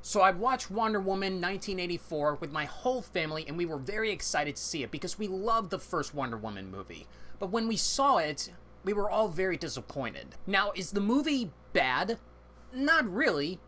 So I watched Wonder Woman 1984 with my whole family, and we were very excited to see it because we loved the first Wonder Woman movie. But when we saw it, we were all very disappointed. Now, is the movie bad? Not really.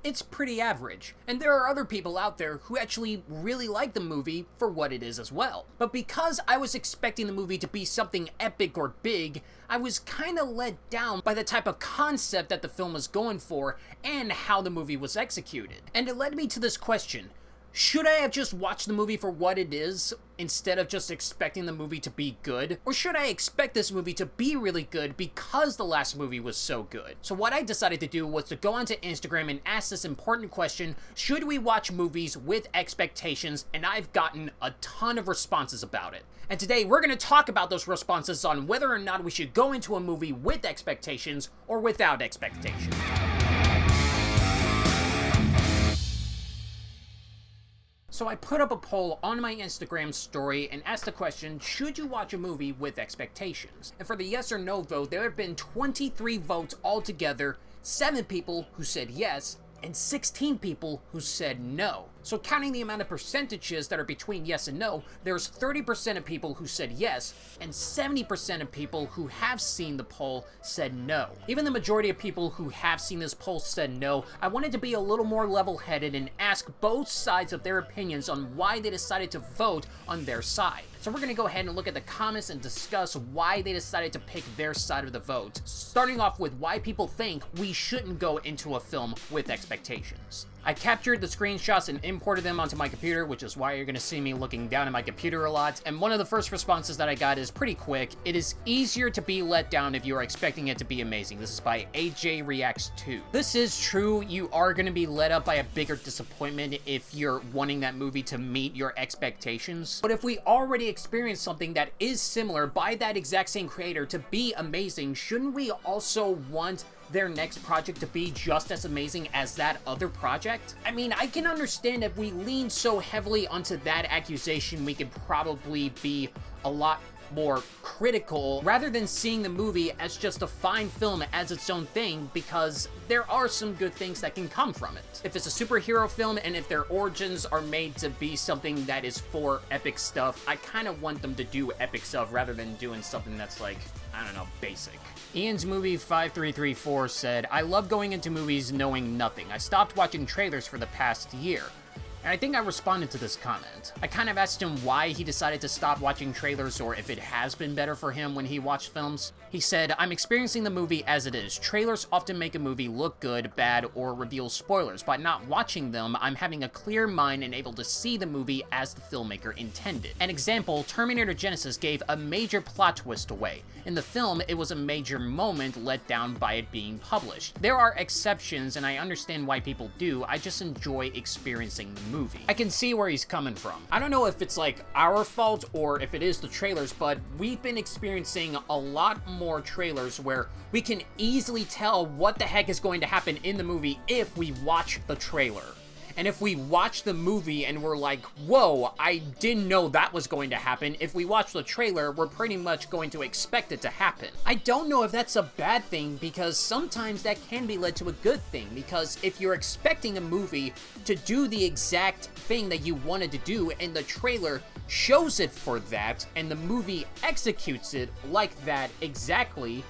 It's pretty average, and there are other people out there who actually really like the movie for what it is as well. But because I was expecting the movie to be something epic or big, I was kinda let down by the type of concept that the film was going for and how the movie was executed. And it led me to this question: should I have just watched the movie for what it is, instead of just expecting the movie to be good? Or should I expect this movie to be really good because the last movie was so good? So what I decided to do was to go onto Instagram and ask this important question: should we watch movies with expectations? And I've gotten a ton of responses about it. And today we're going to talk about those responses on whether or not we should go into a movie with expectations or without expectations. So I put up a poll on my Instagram story and asked the question: should you watch a movie with expectations? And for the yes or no vote, there have been 23 votes altogether, 7 people who said yes, and 16 people who said no. So counting the amount of percentages that are between yes and no, there's 30% of people who said yes, and 70% of people who have seen the poll said no. Even the majority of people who have seen this poll said no. I wanted to be a little more level-headed and ask both sides of their opinions on why they decided to vote on their side. So we're going to go ahead and look at the comments and discuss why they decided to pick their side of the vote, starting off with why people think we shouldn't go into a film with expectations. I captured the screenshots and imported them onto my computer, which is why you're going to see me looking down at my computer a lot. And one of the first responses that I got is pretty quick: it is easier to be let down if you are expecting it to be amazing. This is by AJ Reacts 2. This is true. You are going to be led up by a bigger disappointment if you're wanting that movie to meet your expectations. But if we already experienced something that is similar by that exact same creator to be amazing, shouldn't we also want their next project to be just as amazing as that other project? I mean, I can understand if we lean so heavily onto that accusation, we could probably be a lot more critical rather than seeing the movie as just a fine film as its own thing, because there are some good things that can come from it. If it's a superhero film and if their origins are made to be something that is for epic stuff, I kind of want them to do epic stuff rather than doing something that's like, I don't know, basic. Ian's Movie 5334 said, I love going into movies knowing nothing. I stopped watching trailers for the past year. And I think I responded to this comment. I kind of asked him why he decided to stop watching trailers, or if it has been better for him when he watched films. He said, I'm experiencing the movie as it is. Trailers often make a movie look good, bad, or reveal spoilers. By not watching them, I'm having a clear mind and able to see the movie as the filmmaker intended. An example, Terminator Genisys gave a major plot twist away. In the film, it was a major moment let down by it being published. There are exceptions, and I understand why people do. I just enjoy experiencing the movie. I can see where he's coming from. I don't know if it's like our fault or if it is the trailers, but we've been experiencing a lot more trailers where we can easily tell what the heck is going to happen in the movie if we watch the trailer. And if we watch the movie and we're like, whoa, I didn't know that was going to happen, if we watch the trailer, we're pretty much going to expect it to happen. I don't know if that's a bad thing, because sometimes that can be led to a good thing, because if you're expecting a movie to do the exact thing that you wanted to do and the trailer shows it for that, and the movie executes it like that exactly,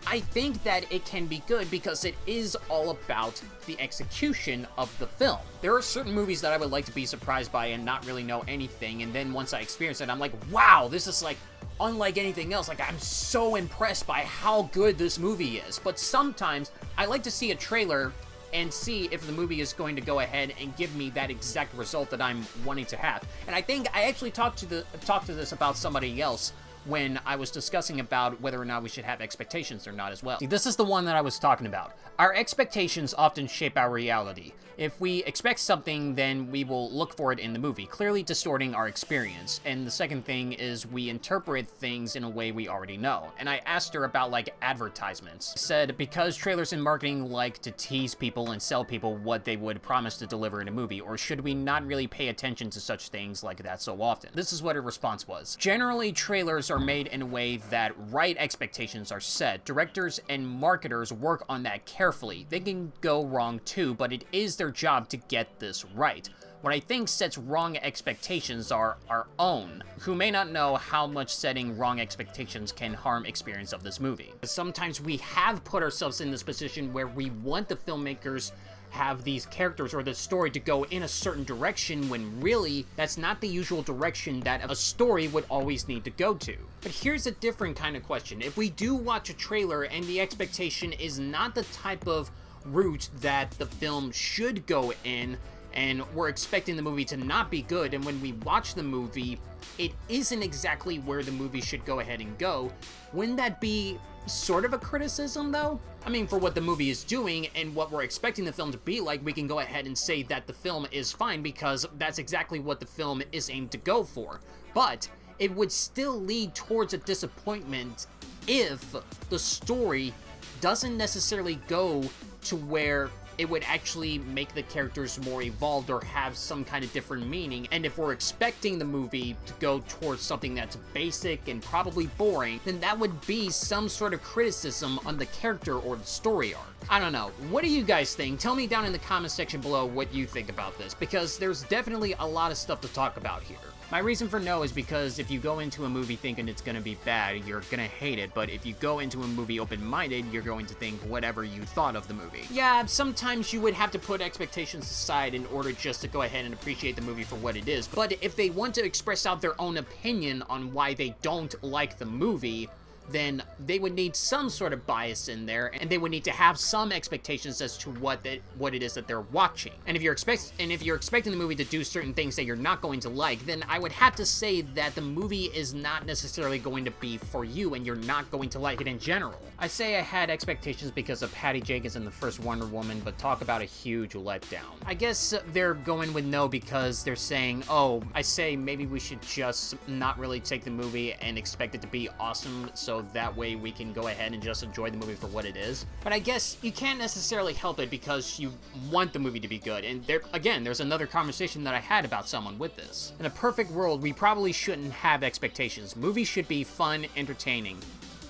I think that it can be good because it is all about the execution of the film. There are certain movies that I would like to be surprised by and not really know anything, and then once I experience it, I'm like, wow, this is like unlike anything else. Like, I'm so impressed by how good this movie is. But sometimes I like to see a trailer and see if the movie is going to go ahead and give me that exact result that I'm wanting to have. And I think I actually talked to this about somebody else when I was discussing about whether or not we should have expectations or not as well. See, this is the one that I was talking about. Our expectations often shape our reality. If we expect something, then we will look for it in the movie, clearly distorting our experience. And the second thing is we interpret things in a way we already know. And I asked her about, like, advertisements. Said, because trailers and marketing like to tease people and sell people what they would promise to deliver in a movie, or should we not really pay attention to such things like that so often? This is what her response was. Generally, trailers are made in a way that right expectations are set. Directors and marketers work on that carefully. They can go wrong too, but it is their job to get this right. What I think sets wrong expectations are our own, who may not know how much setting wrong expectations can harm experience of this movie. Sometimes we have put ourselves in this position where we want the filmmakers have these characters or the story to go in a certain direction when really that's not the usual direction that a story would always need to go to. But here's a different kind of question. If we do watch a trailer and the expectation is not the type of route that the film should go in, and we're expecting the movie to not be good, and when we watch the movie, it isn't exactly where the movie should go ahead and go, wouldn't that be sort of a criticism, though? I mean, for what the movie is doing and what we're expecting the film to be like, we can go ahead and say that the film is fine because that's exactly what the film is aimed to go for. But it would still lead towards a disappointment if the story doesn't necessarily go to where it would actually make the characters more evolved or have some kind of different meaning. And if we're expecting the movie to go towards something that's basic and probably boring, then that would be some sort of criticism on the character or the story arc. I don't know. What do you guys think? Tell me down in the comment section below what you think about this, because there's definitely a lot of stuff to talk about here. My reason for no is because if you go into a movie thinking it's gonna be bad, you're gonna hate it, but if you go into a movie open-minded, you're going to think whatever you thought of the movie. Yeah, sometimes you would have to put expectations aside in order just to go ahead and appreciate the movie for what it is, but if they want to express out their own opinion on why they don't like the movie, then they would need some sort of bias in there, and they would need to have some expectations as to what it is that they're watching. And if you're expecting the movie to do certain things that you're not going to like, then I would have to say that the movie is not necessarily going to be for you, and you're not going to like it in general. I say I had expectations because of Patty Jenkins in the first Wonder Woman, but talk about a huge letdown. I guess they're going with no because they're saying, oh, I say maybe we should just not really take the movie and expect it to be awesome, so that way we can go ahead and just enjoy the movie for what it is. But I guess you can't necessarily help it because you want the movie to be good. And there's another conversation that I had about someone with this. In a perfect world, we probably shouldn't have expectations. Movies should be fun, entertaining.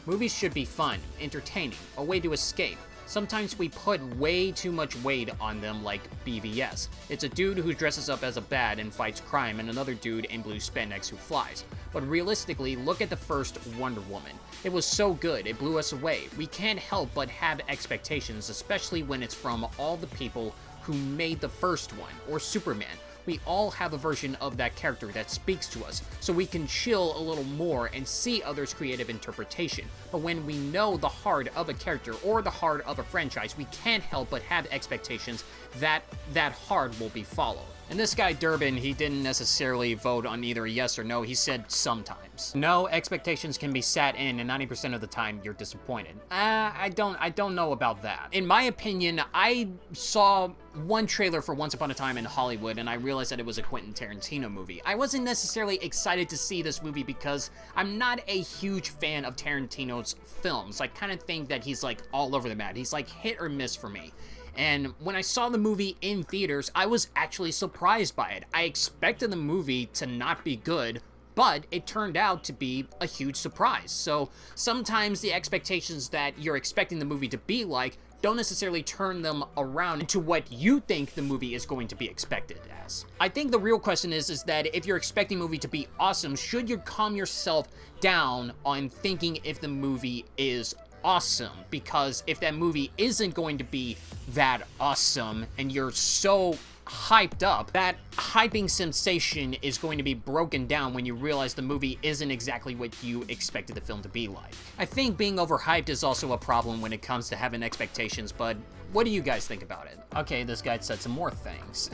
Movies should be fun, entertaining, a way to escape. Sometimes we put way too much weight on them, like BVS. It's a dude who dresses up as a bat and fights crime, and another dude in blue spandex who flies. But realistically, look at the first Wonder Woman. It was so good, it blew us away. We can't help but have expectations, especially when it's from all the people who made the first one, or Superman. We all have a version of that character that speaks to us, so we can chill a little more and see others' creative interpretation. But when we know the heart of a character or the heart of a franchise, we can't help but have expectations that that heart will be followed. And this guy Durbin, he didn't necessarily vote on either yes or no, he said sometimes. No, expectations can be sat in, and 90% of the time you're disappointed. I don't know about that. In my opinion, I saw one trailer for Once Upon a Time in Hollywood, and I realized that it was a Quentin Tarantino movie. I wasn't necessarily excited to see this movie because I'm not a huge fan of Tarantino's films. I kind of think that he's like all over the map. He's like hit or miss for me. And when I saw the movie in theaters, I was actually surprised by it. I expected the movie to not be good, but it turned out to be a huge surprise. So sometimes the expectations that you're expecting the movie to be like don't necessarily turn them around into what you think the movie is going to be expected as. I think the real question is that if you're expecting a movie to be awesome, should you calm yourself down on thinking if the movie is awesome? Because if that movie isn't going to be that awesome and you're so hyped up, that hyping sensation is going to be broken down when you realize the movie isn't exactly what you expected the film to be like. I think being overhyped is also a problem when it comes to having expectations, but what do you guys think about it? Okay, this guy said some more things.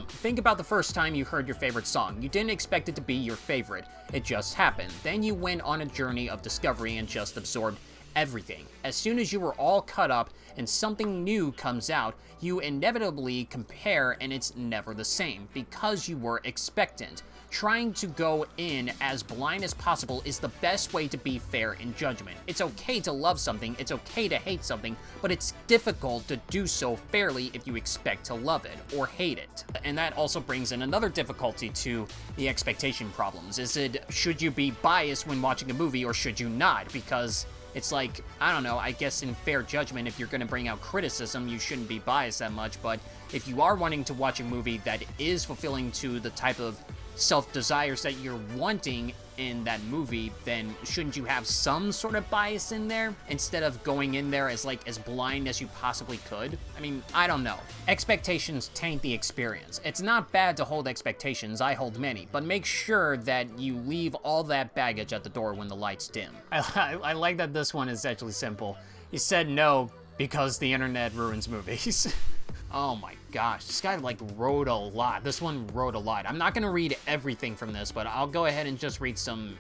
Think about the first time you heard your favorite song. You didn't expect it to be your favorite. It just happened. Then you went on a journey of discovery and just absorbed everything. As soon as you are all caught up and something new comes out, you inevitably compare and it's never the same because you were expectant. Trying to go in as blind as possible is the best way to be fair in judgment. It's okay to love something, it's okay to hate something, but it's difficult to do so fairly if you expect to love it or hate it. And that also brings in another difficulty to the expectation problems. Should you be biased when watching a movie or should you not? Because it's like, I don't know, I guess in fair judgment, if you're going to bring out criticism, you shouldn't be biased that much, but if you are wanting to watch a movie that is fulfilling to the type of self-desires that you're wanting in that movie, then shouldn't you have some sort of bias in there instead of going in there as blind as you possibly could? I mean, I don't know. Expectations taint the experience. It's not bad to hold expectations, I hold many, but make sure that you leave all that baggage at the door when the lights dim. I like that this one is actually simple. He said no because the internet ruins movies. Oh my gosh, this guy wrote a lot. This one wrote a lot. I'm not gonna read everything from this, but I'll go ahead and just read some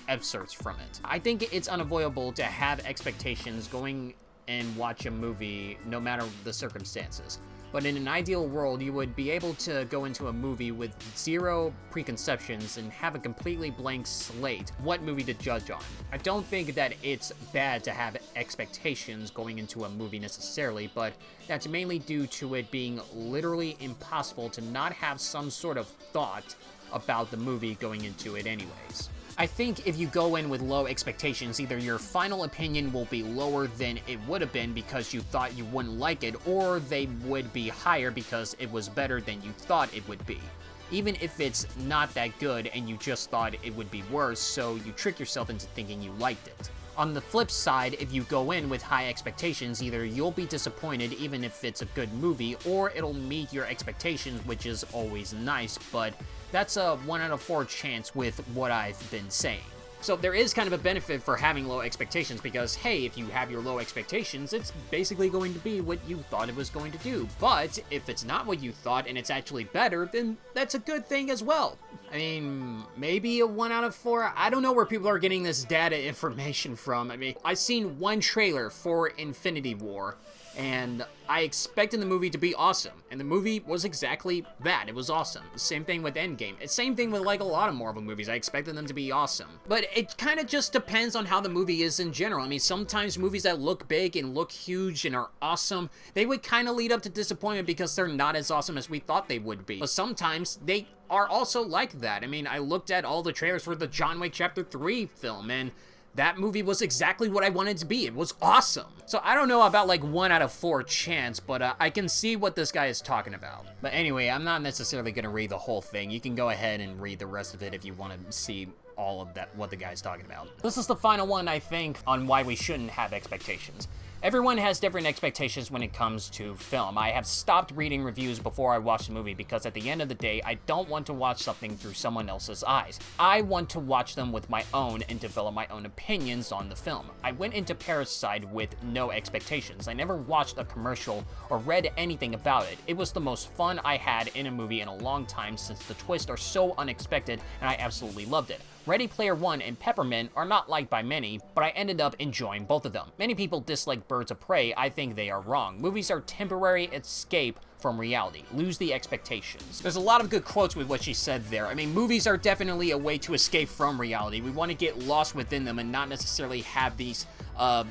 excerpts from it. I think it's unavoidable to have expectations going and watch a movie no matter the circumstances. But in an ideal world, you would be able to go into a movie with zero preconceptions and have a completely blank slate what movie to judge on. I don't think that it's bad to have expectations going into a movie necessarily, but that's mainly due to it being literally impossible to not have some sort of thought about the movie going into it anyways. I think if you go in with low expectations, either your final opinion will be lower than it would have been because you thought you wouldn't like it, or they would be higher because it was better than you thought it would be. Even if it's not that good and you just thought it would be worse, so you trick yourself into thinking you liked it. On the flip side, if you go in with high expectations, either you'll be disappointed even if it's a good movie, or it'll meet your expectations, which is always nice, but that's a 1 out of 4 chance with what I've been saying. So there is kind of a benefit for having low expectations because, hey, if you have your low expectations, it's basically going to be what you thought it was going to do. But if it's not what you thought and it's actually better, then that's a good thing as well. I mean, maybe a 1 out of 4. I don't know where people are getting this data information from. I mean, I've seen one trailer for Infinity War, and I expected the movie to be awesome, and the movie was exactly that. It was awesome. Same thing with Endgame. It's same thing with a lot of Marvel movies. I expected them to be awesome. But it kind of just depends on how the movie is in general. I mean, sometimes movies that look big and look huge and are awesome, they would kind of lead up to disappointment because they're not as awesome as we thought they would be. But sometimes they are also like that. I mean, I looked at all the trailers for the John Wick Chapter 3 film, and that movie was exactly what I wanted it to be. It was awesome. So I don't know about 1 out of 4 chance, but I can see what this guy is talking about. But anyway, I'm not necessarily going to read the whole thing. You can go ahead and read the rest of it if you want to see all of that, what the guy's talking about. This is the final one, I think, on why we shouldn't have expectations. Everyone has different expectations when it comes to film. I have stopped reading reviews before I watch the movie because at the end of the day, I don't want to watch something through someone else's eyes. I want to watch them with my own and develop my own opinions on the film. I went into Parasite with no expectations. I never watched a commercial or read anything about it. It was the most fun I had in a movie in a long time since the twists are so unexpected and I absolutely loved it. Ready Player One and Peppermint are not liked by many, but I ended up enjoying both of them. Many people dislike Birds of Prey. I think they are wrong. Movies are temporary escape from reality. Lose the expectations. There's a lot of good quotes with what she said there. I mean, movies are definitely a way to escape from reality. We want to get lost within them and not necessarily have these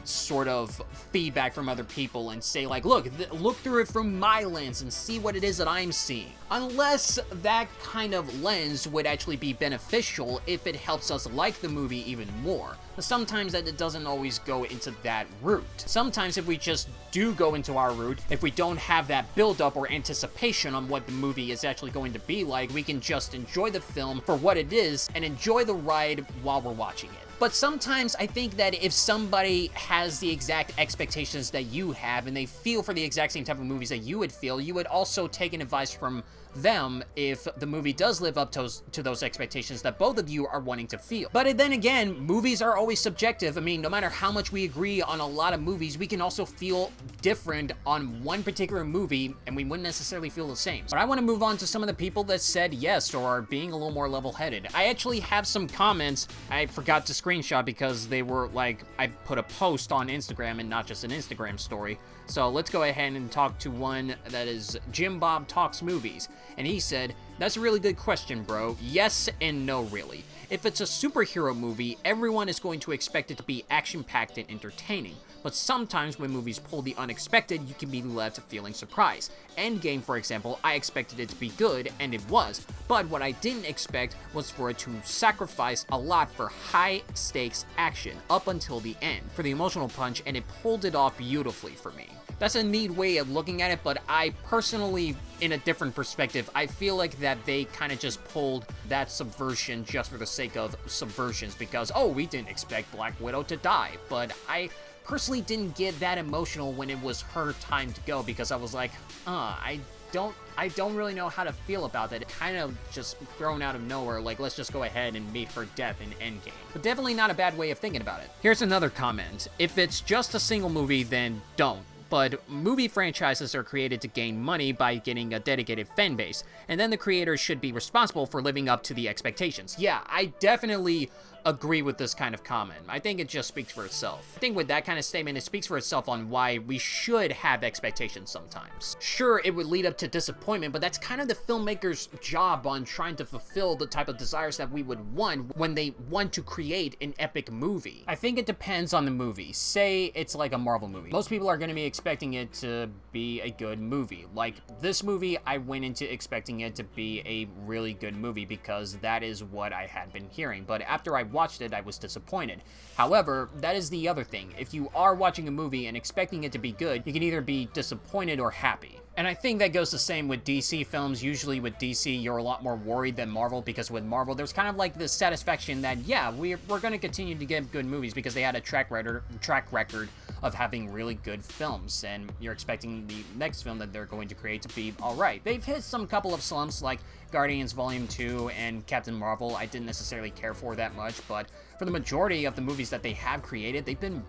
sort of feedback from other people and say look through it from my lens and see what it is that I'm seeing. Unless that kind of lens would actually be beneficial if it helps us like the movie even more. But sometimes that it doesn't always go into that route. Sometimes if we just do go into our route, if we don't have that build-up or anticipation on what the movie is actually going to be like, we can just enjoy the film for what it is and enjoy the ride while we're watching it. But sometimes I think that if somebody has the exact expectations that you have and they feel for the exact same type of movies that you would feel, you would also take an advice from them if the movie does live up to those expectations that both of you are wanting to feel. But then again, movies are always subjective. I mean, no matter how much we agree on a lot of movies, we can also feel different on one particular movie and we wouldn't necessarily feel the same. But I want to move on to some of the people that said yes or are being a little more level-headed. I actually have some comments. I forgot to screen screenshot because they were like, I put a post on Instagram and not just an Instagram story. So let's go ahead and talk to one that is Jim Bob Talks Movies. And he said, "That's a really good question, bro. Yes and no, really. If it's a superhero movie, everyone is going to expect it to be action-packed and entertaining. But sometimes when movies pull the unexpected, you can be left feeling surprised. Endgame, for example, I expected it to be good, and it was. But what I didn't expect was for it to sacrifice a lot for high-stakes action up until the end, for the emotional punch, and it pulled it off beautifully for me." That's a neat way of looking at it, but I personally, in a different perspective, I feel like that they kind of just pulled that subversion just for the sake of subversions because, oh, we didn't expect Black Widow to die. But I personally didn't get that emotional when it was her time to go because I was like, I don't really know how to feel about that. It kind of just thrown out of nowhere, like, let's just go ahead and meet her death in Endgame. But definitely not a bad way of thinking about it. Here's another comment. If it's just a single movie, then don't. But movie franchises are created to gain money by getting a dedicated fan base, and then the creators should be responsible for living up to the expectations. Yeah, I definitely agree with this kind of comment. I think it just speaks for itself. I think with that kind of statement, it speaks for itself on why we should have expectations sometimes. Sure, it would lead up to disappointment, but that's kind of the filmmaker's job on trying to fulfill the type of desires that we would want when they want to create an epic movie. I think it depends on the movie. Say it's like a Marvel movie. Most people are going to be expecting it to be a good movie. Like this movie, I went into expecting it to be a really good movie because that is what I had been hearing. But after I watched it, I was disappointed. However, that is the other thing. If you are watching a movie and expecting it to be good, you can either be disappointed or happy. And I think that goes the same with DC films. Usually with DC, you're a lot more worried than Marvel because with Marvel, there's kind of like this satisfaction that, yeah, we're going to continue to get good movies because they had a track record of having really good films, and you're expecting the next film that they're going to create to be alright. They've hit some couple of slumps like Guardians Volume 2 and Captain Marvel. I didn't necessarily care for that much, but for the majority of the movies that they have created, they've been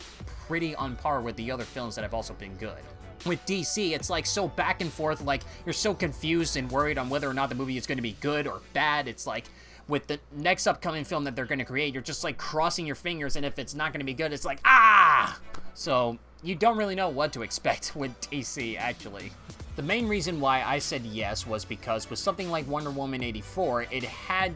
pretty on par with the other films that have also been good. With DC, it's like so back and forth, like you're so confused and worried on whether or not the movie is going to be good or bad. It's like with the next upcoming film that they're going to create, you're just like crossing your fingers, and if it's not going to be good, it's like, ah! So you don't really know what to expect with DC, actually. The main reason why I said yes was because with something like Wonder Woman 84, it had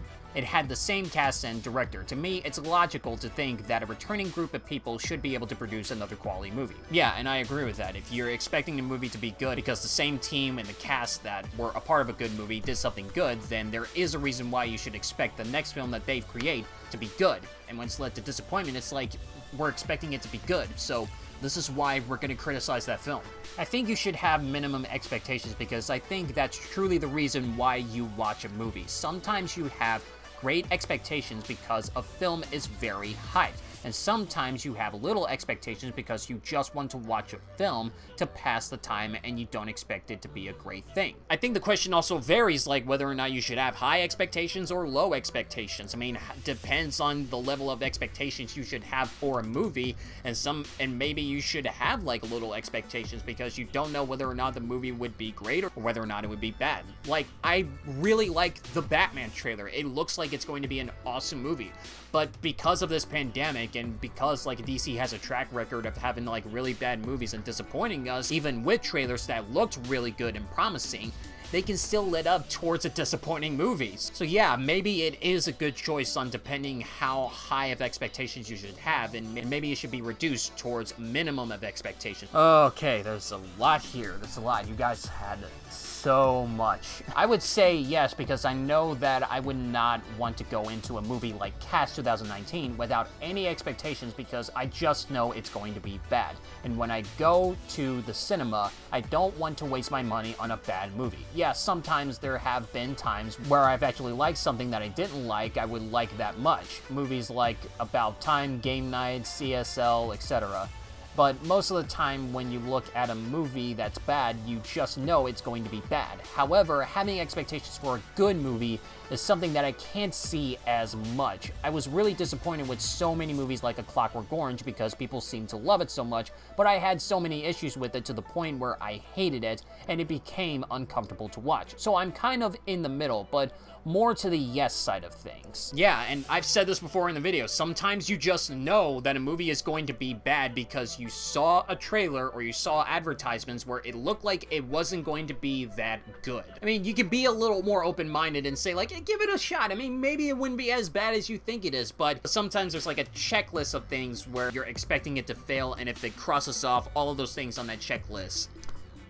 the same cast and director. To me, it's logical to think that a returning group of people should be able to produce another quality movie. Yeah, and I agree with that. If you're expecting the movie to be good because the same team and the cast that were a part of a good movie did something good, then there is a reason why you should expect the next film that they create to be good. And when it's led to disappointment, it's like, we're expecting it to be good, so this is why we're going to criticize that film. I think you should have minimum expectations because I think that's truly the reason why you watch a movie. Sometimes you have great expectations because a film is very hyped, and sometimes you have little expectations because you just want to watch a film to pass the time and you don't expect it to be a great thing. I think the question also varies, like whether or not you should have high expectations or low expectations. I mean, depends on the level of expectations you should have for a movie, and maybe you should have like little expectations because you don't know whether or not the movie would be great or whether or not it would be bad. Like, I really like the Batman trailer. It looks like it's going to be an awesome movie. But because of this pandemic and because like DC has a track record of having like really bad movies and disappointing us, even with trailers that looked really good and promising, they can still lead up towards a disappointing movie. So yeah, maybe it is a good choice on depending how high of expectations you should have, and maybe it should be reduced towards minimum of expectations. Okay, there's a lot here. There's a lot. You guys had so much. I would say yes, because I know that I would not want to go into a movie like Cats 2019 without any expectations because I just know it's going to be bad. And when I go to the cinema, I don't want to waste my money on a bad movie. Yeah, sometimes there have been times where I've actually liked something that I didn't like, I would like that much. Movies like About Time, Game Night, CSL, etc. But most of the time when you look at a movie that's bad, you just know it's going to be bad. However, having expectations for a good movie is something that I can't see as much. I was really disappointed with so many movies like A Clockwork Orange because people seem to love it so much, but I had so many issues with it to the point where I hated it and it became uncomfortable to watch. So I'm kind of in the middle, but more to the yes side of things. Yeah, and I've said this before in the video, sometimes you just know that a movie is going to be bad because you saw a trailer or you saw advertisements where it looked like it wasn't going to be that good. I mean, you can be a little more open-minded and say like, hey, give it a shot. I mean, maybe it wouldn't be as bad as you think it is, but sometimes there's like a checklist of things where you're expecting it to fail, and if it crosses off all of those things on that checklist,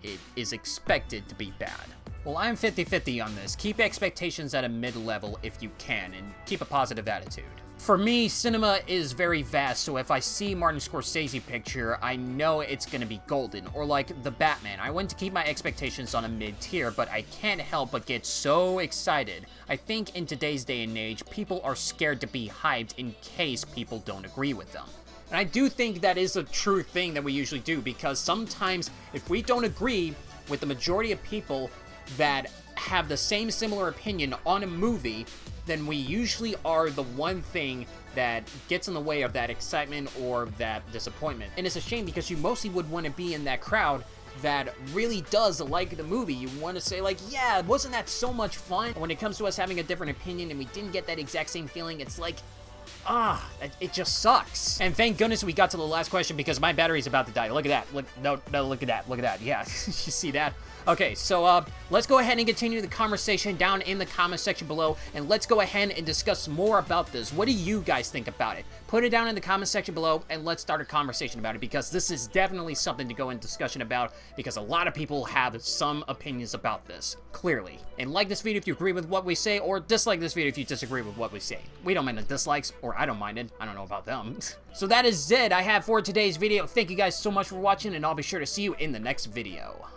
it is expected to be bad. Well, I'm 50-50 on this. Keep expectations at a mid-level if you can, and keep a positive attitude. For me, cinema is very vast, so if I see Martin Scorsese picture, I know it's gonna be golden. Or like The Batman, I want to keep my expectations on a mid-tier, but I can't help but get so excited. I think in today's day and age, people are scared to be hyped in case people don't agree with them. And I do think that is a true thing that we usually do, because sometimes if we don't agree with the majority of people that have the same similar opinion on a movie, then we usually are the one thing that gets in the way of that excitement or that disappointment. And it's a shame because you mostly would want to be in that crowd that really does like the movie. You want to say like, yeah, wasn't that so much fun? When it comes to us having a different opinion and we didn't get that exact same feeling, it's like, it just sucks. And thank goodness we got to the last question because my battery's about to die. Look at that. Look at that. Look at that. Yeah, you see that? Okay, so let's go ahead and continue the conversation down in the comment section below, and let's go ahead and discuss more about this. What do you guys think about it? Put it down in the comment section below, and let's start a conversation about it, because this is definitely something to go in discussion about, because a lot of people have some opinions about this, clearly. And like this video if you agree with what we say, or dislike this video if you disagree with what we say. We don't mind the dislikes, or I don't mind it. I don't know about them. So that is it I have for today's video. Thank you guys so much for watching, and I'll be sure to see you in the next video.